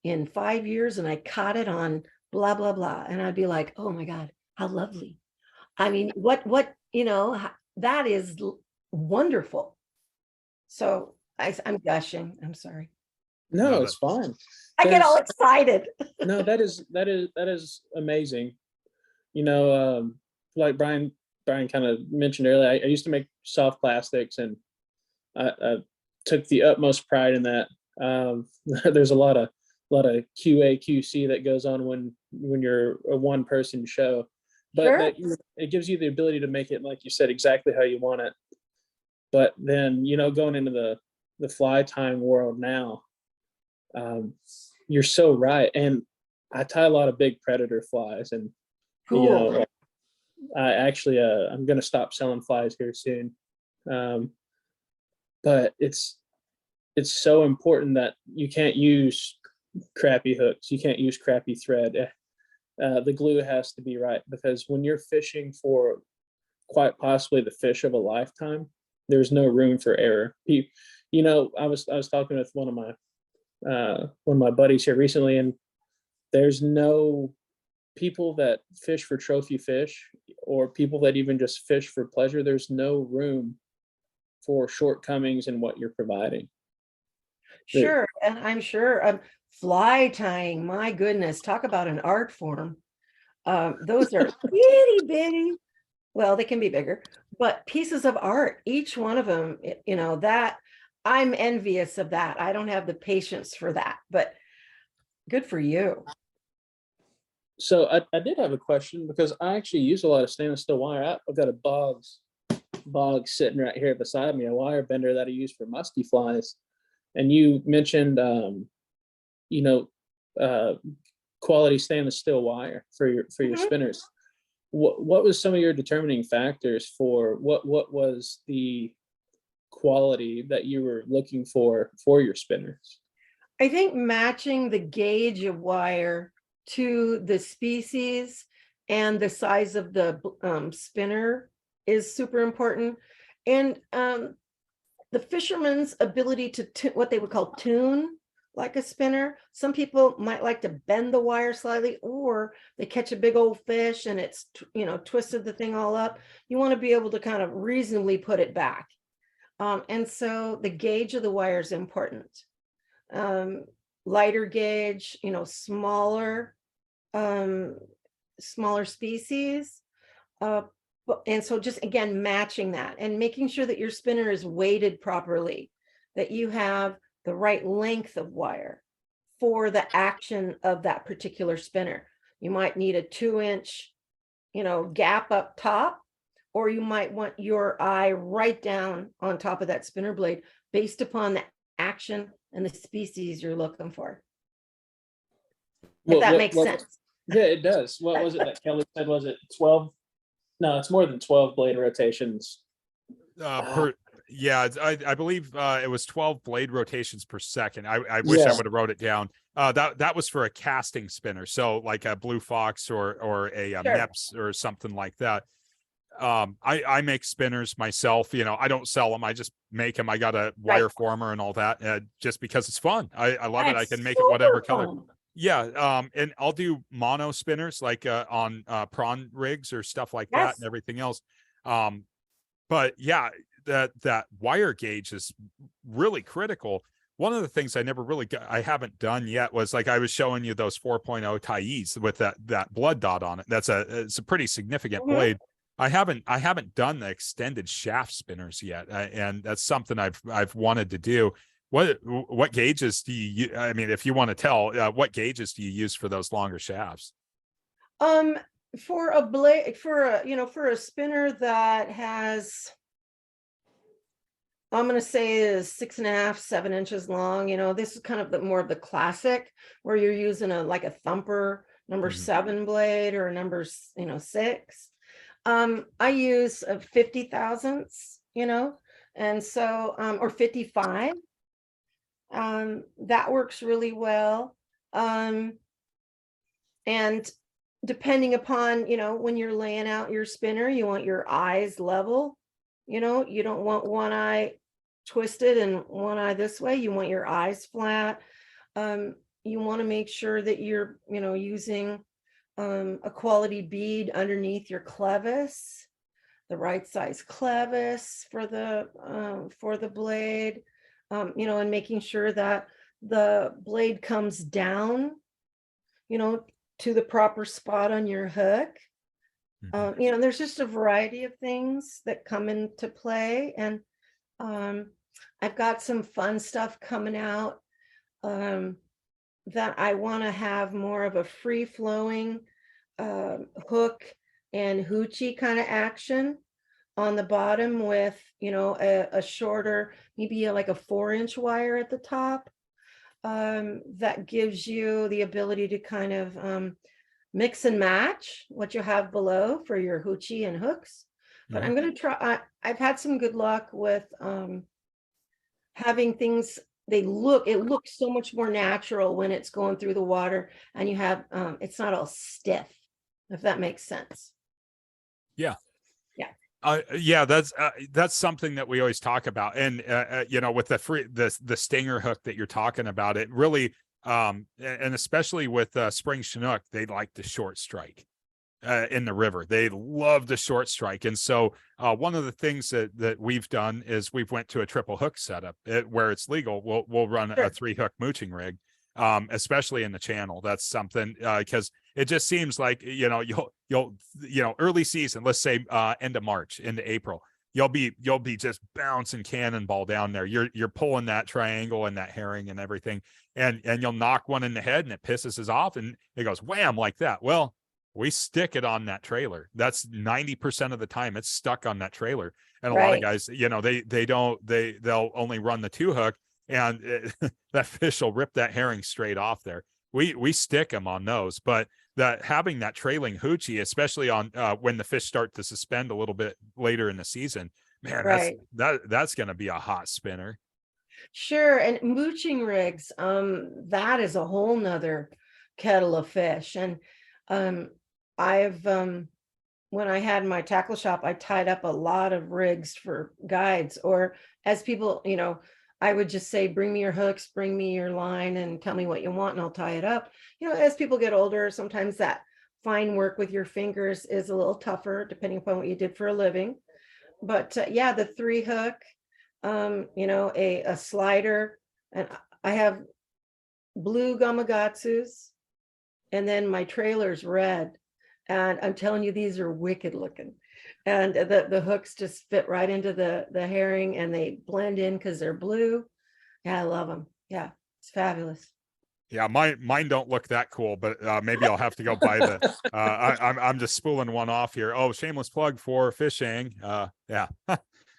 in 5 years, and I caught it on blah, blah, blah. And I'd be like, oh my God, how lovely. I mean, that is wonderful. So I'm gushing. I'm sorry. No, it's fine. I get all excited. No, that is amazing. Like Brian kind of mentioned earlier, I used to make soft plastics, and I took the utmost pride in that. There's a lot of QA QC that goes on when you're a one person show, but Sure. It gives you the ability to make it, like you said, exactly how you want it. But then going into the fly tying world now, you're so right. And I tie a lot of big predator flies, and Cool. I actually I'm going to stop selling flies here soon. But it's so important that you can't use crappy hooks. You can't use crappy thread. The glue has to be right, because when you're fishing for quite possibly the fish of a lifetime, there's no room for error. I was talking with one of my buddies here recently, and there's no people that fish for trophy fish or people that even just fish for pleasure. There's no room for shortcomings in what you're providing. Sure. And I'm sure fly tying, my goodness, talk about an art form. Those are itty bitty. Well, they can be bigger, but pieces of art, each one of them, that I'm envious of that. I don't have the patience for that, but good for you. So I did have a question, because I actually use a lot of stainless steel wire. I've got a Boggs Boggs sitting right here beside me, a wire bender that I use for musky flies. And you mentioned, you know, quality stainless steel wire for your spinners. What was some of your determining factors for what was the quality that you were looking for your spinners? I think matching the gauge of wire to the species and the size of the spinner is super important. And the fisherman's ability to what they would call tune like a spinner. Some people might like to bend the wire slightly, or they catch a big old fish and it's, twisted the thing all up. You want to be able to kind of reasonably put it back. And so the gauge of the wire is important. Lighter gauge, smaller species. And so just again, matching that and making sure that your spinner is weighted properly, that you have the right length of wire for the action of that particular spinner. You might need a 2-inch, gap up top, or you might want your eye right down on top of that spinner blade based upon the action and the species you're looking for. If that makes sense. Yeah, it does. What was it that Kelly said? Was it 12? No, it's more than 12 blade rotations. I believe it was 12 blade rotations per second. I wish I would have wrote it down. That was for a casting spinner, so like a Blue Fox or a Meps or something like that. I make spinners myself. I don't sell them. I just make them. I got a wire former and all that, just because it's fun. I love it. I can make it whatever color. Yeah. And I'll do mono spinners like on prawn rigs or stuff like that and everything else. But yeah, that wire gauge is really critical. One of the things I haven't done yet was, like, I was showing you those 4.0 Thais with that blood dot on it. It's a pretty significant blade. I haven't done the extended shaft spinners yet, and that's something I've wanted to do. What gauges do you? I mean, if you want to tell, what gauges do you use for those longer shafts? For a blade, for a spinner that has, I'm going to say is 6.5, 7 inches long. This is kind of more of the classic, where you're using a thumper number 7 blade or number 6. I use 50 thousandths, and so or 55. That works really well. And depending upon, when you're laying out your spinner, you want your eyes level. You don't want one eye twisted and one eye this way. You want your eyes flat. You want to make sure that you're, using a quality bead underneath your clevis, the right size clevis for the blade, and making sure that the blade comes down, to the proper spot on your hook. There's just a variety of things that come into play, and I've got some fun stuff coming out that I want to have more of a free-flowing hook and hoochie kind of action on the bottom with, a shorter, maybe like a 4-inch wire at the top. That gives you the ability to kind of mix and match what you have below for your hoochie and hooks. But I'm going to try, I've had some good luck with having things, it looks so much more natural when it's going through the water, and you have, it's not all stiff, if that makes sense. Yeah. That's something that we always talk about. And, with the stinger hook that you're talking about, it really, and especially with spring Chinook, they like the short strike in the river. They love the short strike. And so one of the things that we've done is we've went to a triple hook setup where it's legal. We'll run a 3-hook mooching rig, especially in the channel. That's something, because it just seems like, you'll early season, let's say end of March into April, you'll be just bouncing cannonball down there. You're pulling that triangle and that herring and everything, and you'll knock one in the head and it pisses us off and it goes wham like that. Well, we stick it on that trailer. That's 90% of the time it's stuck on that trailer. And a lot of Right. guys, they'll only run the 2-hook, and that fish will rip that herring straight off there. We stick them on those, but having that trailing hoochie, especially on when the fish start to suspend a little bit later in the season, man, Right. that's going to be a hot spinner. Sure. And mooching rigs, that is a whole nother kettle of fish. And I've when I had my tackle shop, I tied up a lot of rigs for guides, or as people, I would just say, bring me your hooks, bring me your line, and tell me what you want, and I'll tie it up. As people get older, sometimes that fine work with your fingers is a little tougher, depending upon what you did for a living. But yeah, the 3-hook, a slider, and I have blue Gamakatsus, and then my trailer's red. And I'm telling you, these are wicked looking. And the hooks just fit right into the herring, and they blend in because they're blue. Yeah, I love them. Yeah, it's fabulous. Yeah, mine don't look that cool, but maybe I'll have to go buy the. I'm just spooling one off here. Oh, shameless plug for fishing. Yeah.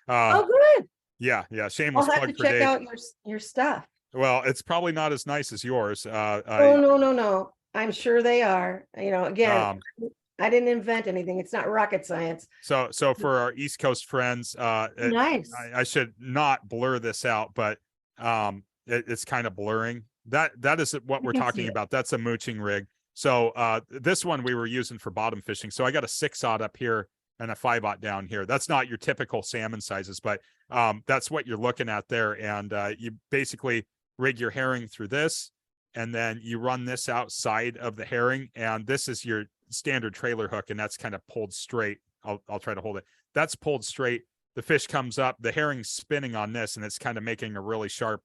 Oh, good. Yeah. Shameless I'll have plug to for check Dave. out your stuff. Well, it's probably not as nice as yours. Oh, no. I'm sure they are. Again, I didn't invent anything. It's not rocket science. So for our East Coast friends, Nice. I should not blur this out, but it's kind of blurring. That is what we're talking about. That's a mooching rig. So this one we were using for bottom fishing. So I got a 6-aught up here and a 5-aught down here. That's not your typical salmon sizes, but that's what you're looking at there. And you basically rig your herring through this, and then you run this outside of the herring, and this is your standard trailer hook, and that's kind of pulled straight. I'll try to hold it. That's pulled straight. The fish comes up, the herring's spinning on this, and it's kind of making a really sharp.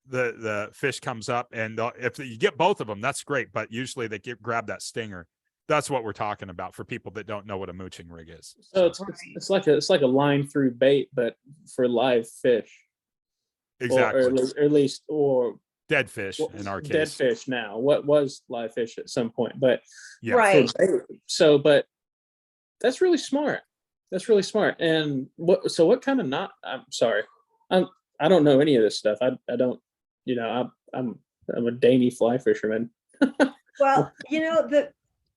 The fish comes up, and if you get both of them, that's great. But usually they grab that stinger. That's what we're talking about for people that don't know what a mooching rig is. So it's like a line through bait, but for live fish. Exactly. Or at least dead fish in our case. Dead fish now. What was live fish at some point, but yeah. Right. So, but that's really smart. That's really smart. And what kind of knot? I'm sorry, I don't know any of this stuff. I don't. I'm a dainty fly fisherman. Well, the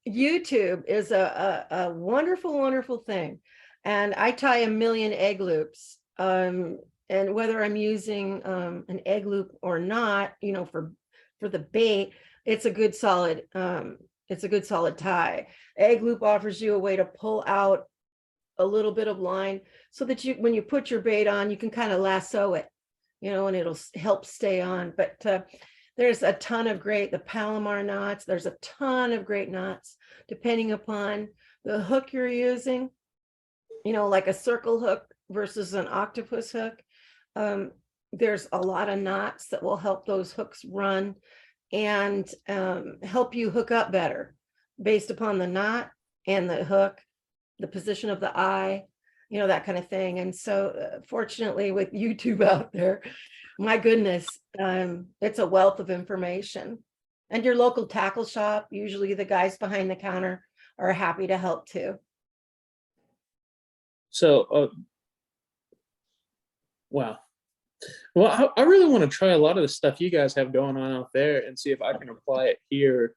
YouTube is a wonderful, wonderful thing, and I tie a million egg loops. And whether I'm using an egg loop or not, for the bait, it's a good solid tie. Egg loop offers you a way to pull out a little bit of line so that when you put your bait on, you can kind of lasso it, and it'll help stay on. But there's a ton of the Palomar knots. There's a ton of great knots depending upon the hook you're using, like a circle hook versus an octopus hook. There's a lot of knots that will help those hooks run and help you hook up better based upon the knot and the hook, the position of the eye, that kind of thing. And so fortunately with YouTube out there, my goodness, it's a wealth of information. And your local tackle shop, usually the guys behind the counter are happy to help too. So, wow. Well, I really want to try a lot of the stuff you guys have going on out there and see if I can apply it here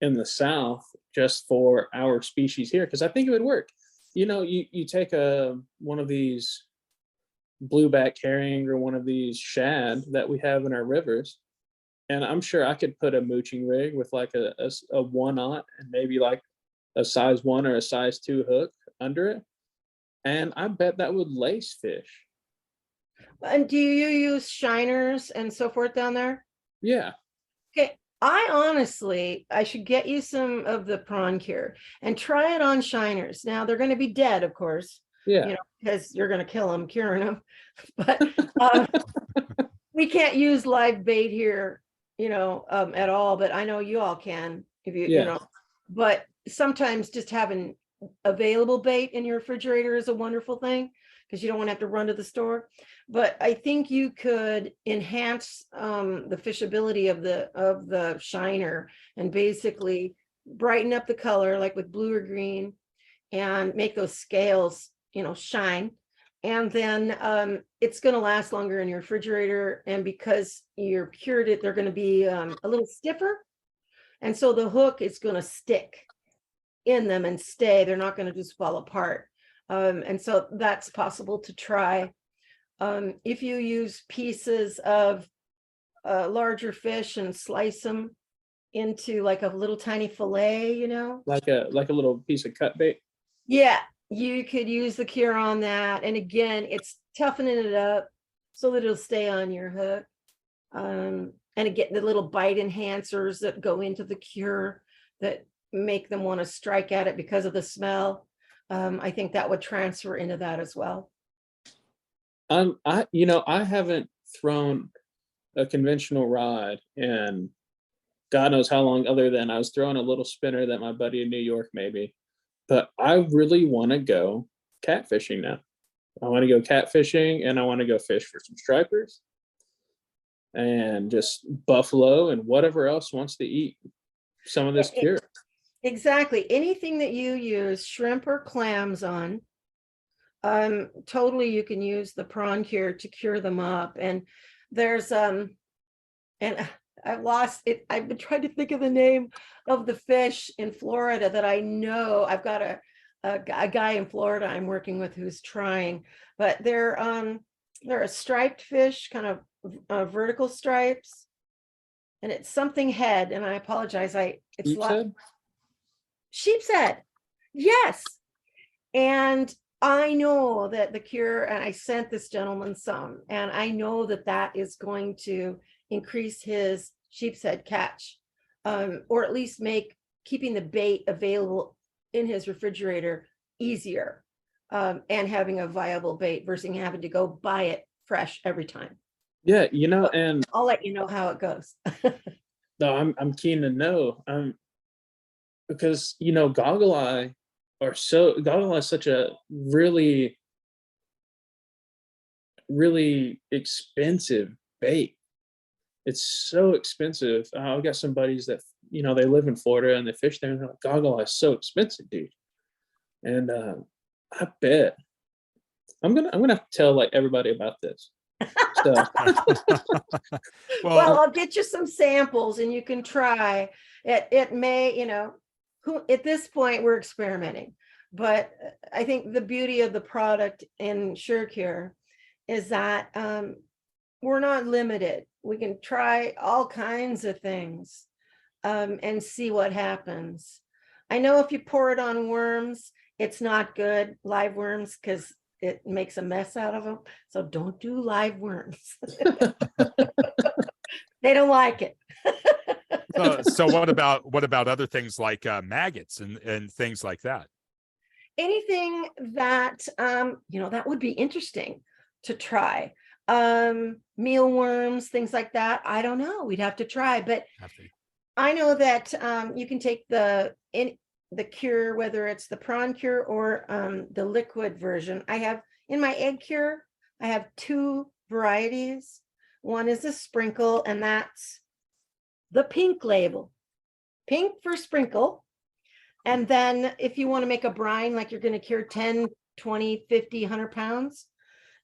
in the South just for our species here, because I think it would work. You take one of these blueback herring or one of these shad that we have in our rivers, and I'm sure I could put a mooching rig with like a 1-aught and maybe like a size 1 or a size 2 hook under it, and I bet that would lace fish. And do you use shiners and so forth down there? Yeah. Okay. I should get you some of the prawn cure and try it on shiners. Now they're going to be dead, of course. Yeah. Because you're going to kill them curing them. But we can't use live bait here, at all. But I know you all can if you. But sometimes just having available bait in your refrigerator is a wonderful thing, because you don't want to have to run to the store. But I think you could enhance the fishability of the shiner and basically brighten up the color, like with blue or green, and make those scales, shine. And then it's going to last longer in your refrigerator. And because you're cured it, they're going to be a little stiffer. And so the hook is going to stick in them and stay. They're not going to just fall apart. And so that's possible to try. If you use pieces of larger fish and slice them into like a little tiny fillet, like a little piece of cut bait. Yeah, you could use the cure on that. And again, it's toughening it up so that it'll stay on your hook. And again, the little bite enhancers that go into the cure that make them want to strike at it because of the smell. I think that would transfer into that as well. I haven't thrown a conventional rod and God knows how long, other than I was throwing a little spinner that my buddy in New York made me. But I really want to go catfishing now. I want to go catfishing, and I want to go fish for some stripers and just buffalo and whatever else wants to eat some of this cure. Exactly. Anything that you use shrimp or clams on, totally you can use the prawn cure to cure them up. And there's and I've lost it. I've been trying to think of the name of the fish in Florida that I know. I've got a guy in Florida I'm working with who's trying, but they're a striped fish, kind of vertical stripes, and it's something head. And I apologize. Sheep's head. Yes. And I know that the cure, and I sent this gentleman some, and I know that is going to increase his sheep's head catch, or at least make keeping the bait available in his refrigerator easier, and having a viable bait versus having to go buy it fresh every time. Yeah, and I'll let you know how it goes. No, I'm keen to know. Because goggle eye is such a really, really expensive bait. It's so expensive. I've got some buddies that they live in Florida and they fish there, and they're like, goggle eye is so expensive, dude. And I bet I'm gonna have to tell like everybody about this. So. Well, I'll get you some samples and you can try it. It may, at this point we're experimenting, but I think the beauty of the product in Shur Cure is that we're not limited. We can try all kinds of things and see what happens. I know if you pour it on worms, it's not good, live worms, because it makes a mess out of them. So don't do live worms. They don't like it. So what about other things like maggots and things like that? Anything that that would be interesting to try. Mealworms, things like that. I don't know. We'd have to try, but I know that you can take the cure, whether it's the prawn cure or the liquid version. I have in my egg cure, I have 2 varieties. One is a sprinkle, and that's the pink label, pink for sprinkle. And then if you want to make a brine, like you're going to cure 10, 20, 50, 100 pounds,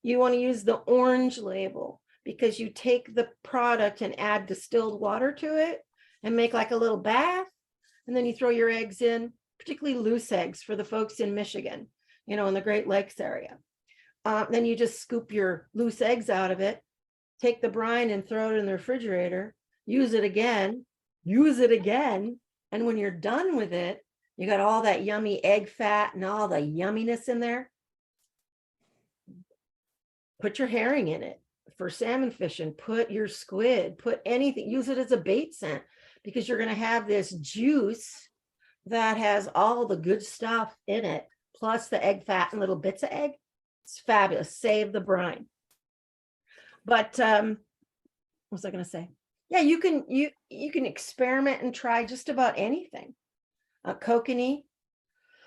you want to use the orange label, because you take the product and add distilled water to it and make like a little bath. And then you throw your eggs in, particularly loose eggs for the folks in Michigan, in the Great Lakes area. Then you just scoop your loose eggs out of it, take the brine and throw it in the refrigerator, use it again. And when you're done with it, you got all that yummy egg fat and all the yumminess in there. Put your herring in it for salmon fishing, put your squid, put anything, use it as a bait scent, because you're going to have this juice that has all the good stuff in it, plus the egg fat and little bits of egg. It's fabulous. Save the brine. But what was I going to say? Yeah, you can experiment and try just about anything. Kokanee.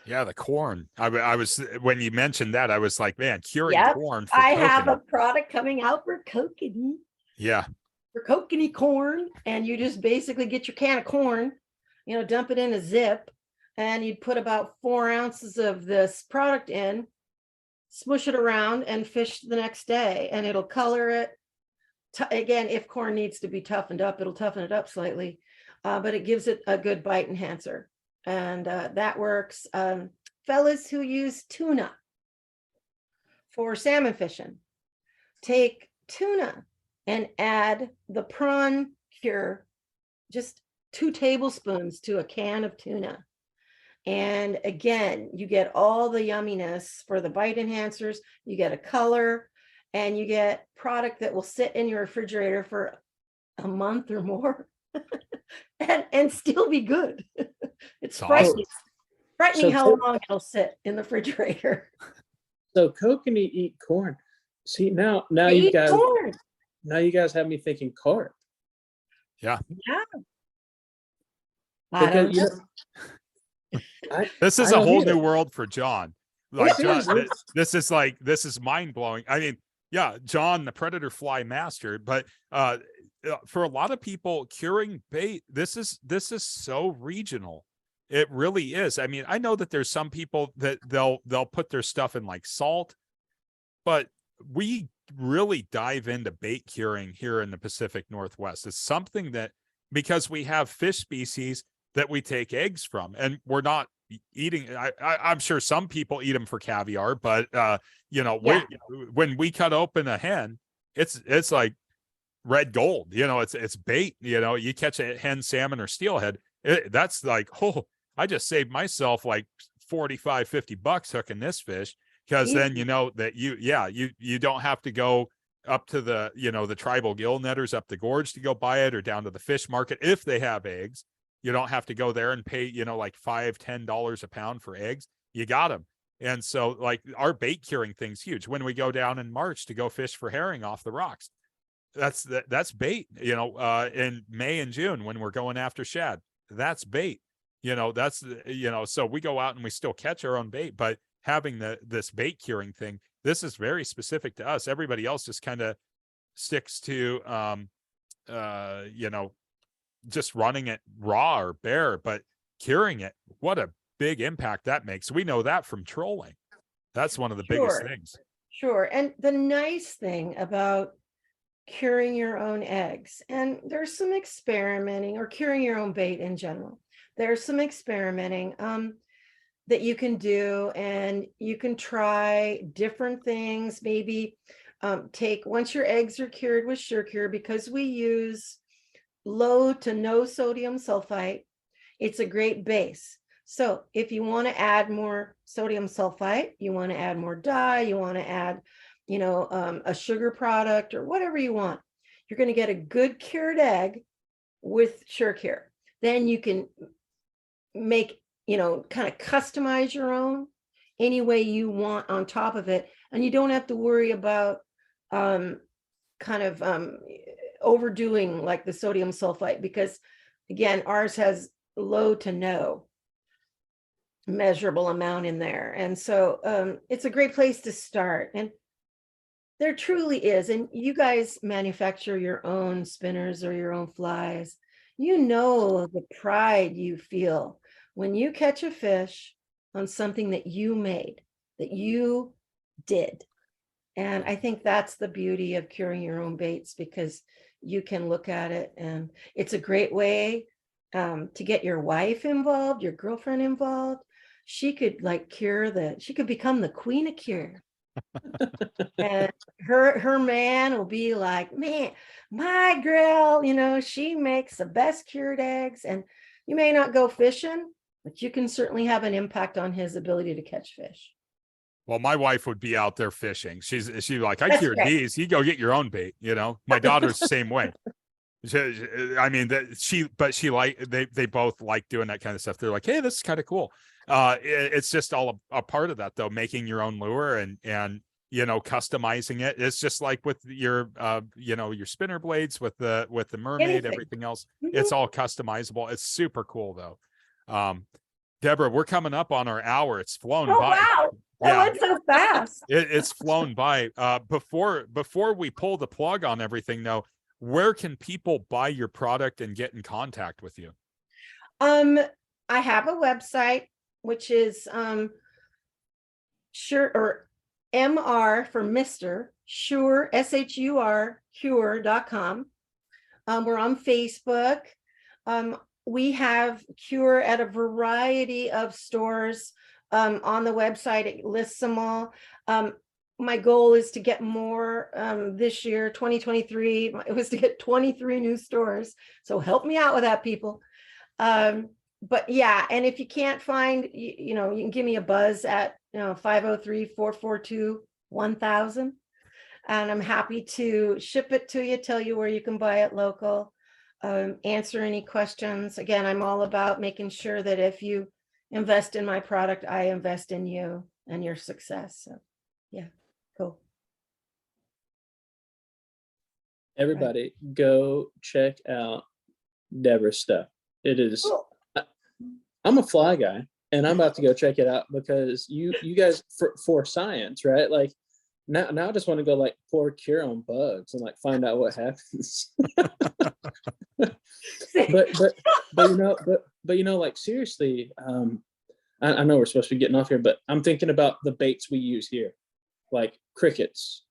Yeah, the corn. I was, when you mentioned that, I was like, man, curing corn. I have a product coming out for kokanee. Yeah. For kokanee corn, and you just basically get your can of corn dump it in a zip, and you'd put about 4 ounces of this product in, smush it around, and fish the next day, and it'll color it. Again, if corn needs to be toughened up, it'll toughen it up slightly, but it gives it a good bite enhancer, and that works. Fellas who use tuna for salmon fishing, take tuna and add the prawn cure, just 2 tablespoons to a can of tuna. And again, you get all the yumminess for the bite enhancers, you get a color, and you get product that will sit in your refrigerator for a month or more and still be good. It's frightening. Frightening how long it'll sit in the refrigerator. So kokanee eat corn. See, now They you eat guys corn. now you guys have me thinking carp. Yeah. Yeah. I don't know. This is I a don't whole either. new world for John. Like, John, Seriously. this is mind blowing. I mean, yeah, John, the predator fly master, but for a lot of people, curing bait, this is so regional. It really is. I mean, I know that there's some people that they'll put their stuff in like salt, but we really dive into bait curing here in the Pacific Northwest. It's something that, because we have fish species that we take eggs from, and we're not eating. I'm sure some people eat them for caviar, but when we cut open a hen, it's like red gold. It's bait. You catch a hen salmon or steelhead, that's like, oh, I just saved myself like $45-50 hooking this fish, because then that you don't have to go up to the the tribal gill netters up the gorge to go buy it, or down to the fish market if they have eggs. You don't have to go there and pay like $5-10 a pound for eggs. You got them. And so like our bait curing thing's huge. When we go down in March to go fish for herring off the rocks, that's bait. In May and June when we're going after shad, that's bait. So we go out and we still catch our own bait, but having this bait curing thing, this is very specific to us. Everybody else just kind of sticks to just running it raw or bare, but curing it, what a big impact that makes. We know that from trolling. That's one of the biggest things. Sure. And the nice thing about curing your own eggs, and there's some experimenting, or curing your own bait in general, there's some experimenting that you can do, and you can try different things. Maybe once your eggs are cured with Shur Cure, because we use low to no sodium sulfite, it's a great base. So if you want to add more sodium sulfite, you want to add more dye, you want to add a sugar product or whatever you want, you're going to get a good cured egg with Shur Cure. Then you can make kind of customize your own any way you want on top of it, and you don't have to worry about overdoing like the sodium sulfite, because again, ours has low to no measurable amount in there. And so it's a great place to start. And there truly is. And you guys manufacture your own spinners or your own flies. The pride you feel when you catch a fish on something that you made, that you did. And I think that's the beauty of curing your own baits, because you can look at it, and it's a great way to get your wife involved, your girlfriend involved. She could she could become the queen of cure. And her man will be like, man, my girl, she makes the best cured eggs. And you may not go fishing, but you can certainly have an impact on his ability to catch fish. Well, my wife would be out there fishing. She's like, I cured these. You go get your own bait. My daughter's the same way. They both like doing that kind of stuff. They're like, hey, this is kind of cool. It's just all a part of that, though, making your own lure and customizing it. It's just like with your your spinner blades, with the mermaid, everything else. Mm-hmm. It's all customizable. It's super cool, though. Deborah, we're coming up on our hour. It's flown by. Wow. That went so fast. It's flown by. Before we pull the plug on everything, though, where can people buy your product and get in contact with you? I have a website, which is Shur or MR for Mr. Shur, SHUR Cure.com. We're on Facebook. We have Cure at a variety of stores on the website. It lists them all. My goal is to get more this year, 2023. It was to get 23 new stores. So help me out with that, people. But yeah, and if you can't find, you know, you can give me a buzz at 503-442-1000. And I'm happy to ship it to you, tell you where you can buy it local, answer any questions. Again, I'm all about making sure that if you invest in my product, I invest in you and your success. So yeah, cool. Everybody, go check out Deborah's stuff. It is. Cool. I'm a fly guy, and I'm about to go check it out because you guys for science, right? Like now I just want to go like pour cure on bugs and like find out what happens. but you know, like seriously, I know we're supposed to be getting off here, but I'm thinking about the baits we use here, like crickets,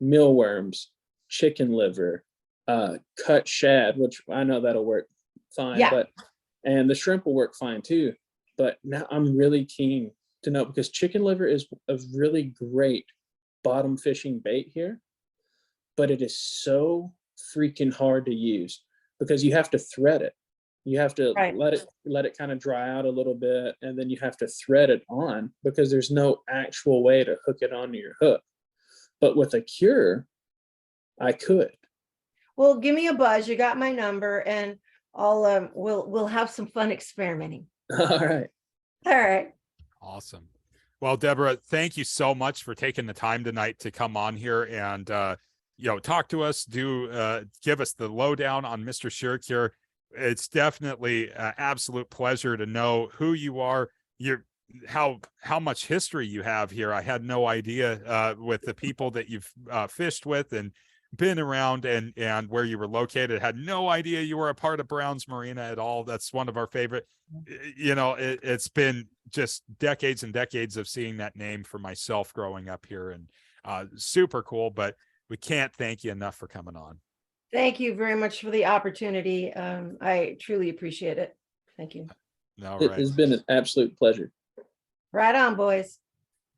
mealworms, chicken liver, cut shad, which I know that'll work fine, Yeah. and the shrimp will work fine too. But now I'm really keen to know because chicken liver is a really great bottom fishing bait here, but it is so freaking hard to use because you have to thread it. You have to Right. let it kind of dry out a little bit, and then you have to thread it on because there's no actual way to hook it onto your hook. But with a cure, I could. Well, give me a buzz. You got my number, and I'll we'll have some fun experimenting. All right. All right. Awesome. Well, Deborah, thank you so much for taking the time tonight to come on here and talk to us. Give us the lowdown on Mr. Shur Cure. It's definitely an absolute pleasure to know who you are. How much history you have here. I had no idea with the people that you've fished with and been around and where you were located. Had no idea you were a part of Brown's Marina at all. That's one of our favorite. It's been just decades and decades of seeing that name for myself growing up here, and super cool. But we can't thank you enough for coming on. Thank you very much for the opportunity. I truly appreciate it. Thank you. All It right. has been an absolute pleasure. Right on, boys.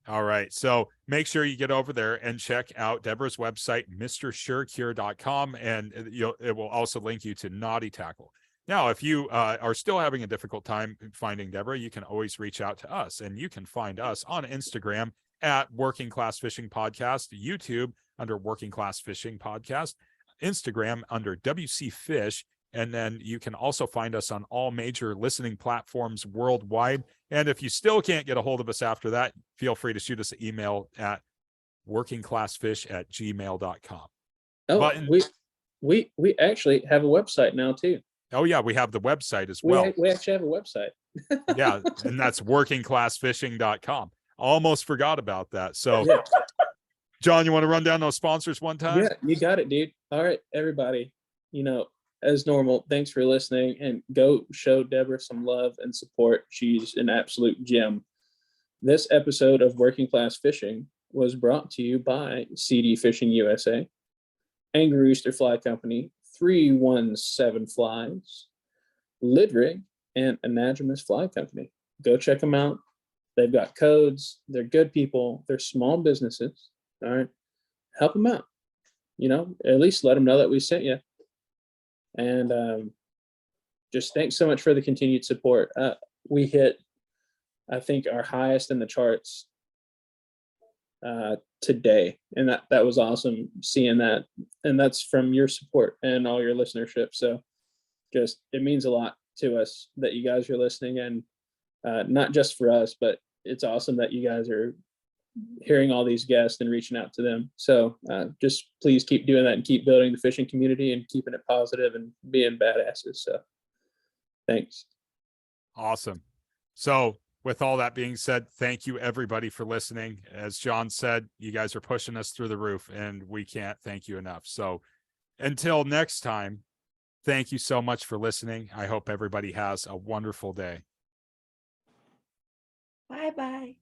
All right. So make sure you get over there and check out Deborah's website, MrShurCure.com, and it will also link you to Nauti-Tackle. Now, if you are still having a difficult time finding Deborah, you can always reach out to us, and you can find us on Instagram at Working Class Fishing Podcast, YouTube under Working Class Fishing Podcast, Instagram under WC Fish, and then you can also find us on all major listening platforms worldwide. And if you still can't get a hold of us after that, feel free to shoot us an email at workingclassfish@gmail.com. Oh, we actually have a website now too. Oh yeah, we have the website as well. We actually have a website. Yeah, and that's workingclassfishing.com. Almost forgot about that. So Yeah. John, you want to run down those sponsors one time? Yeah, you got it, dude. All right, everybody. As normal, thanks for listening, and go show Deborah some love and support. She's an absolute gem. This episode of Working Class Fishing was brought to you by CD Fishing USA, Angry Rooster Fly Company, 317 Flies, Lid Rig, and Anadromous Fly Company. Go check them out. They've got codes. They're good people. They're small businesses. All right. Help them out. At least let them know that we sent you. And just thanks so much for the continued support. We hit, I think, our highest in the charts today, and that was awesome seeing that. And that's from your support and all your listenership. So just it means a lot to us that you guys are listening, and not just for us, but it's awesome that you guys are hearing all these guests and reaching out to them. So just please keep doing that and keep building the fishing community and keeping it positive and being badasses. So thanks. Awesome. So with all that being said, thank you everybody for listening. As John said, you guys are pushing us through the roof, and we can't thank you enough. So until next time, Thank you so much for listening. I hope everybody has a wonderful day. Bye-bye.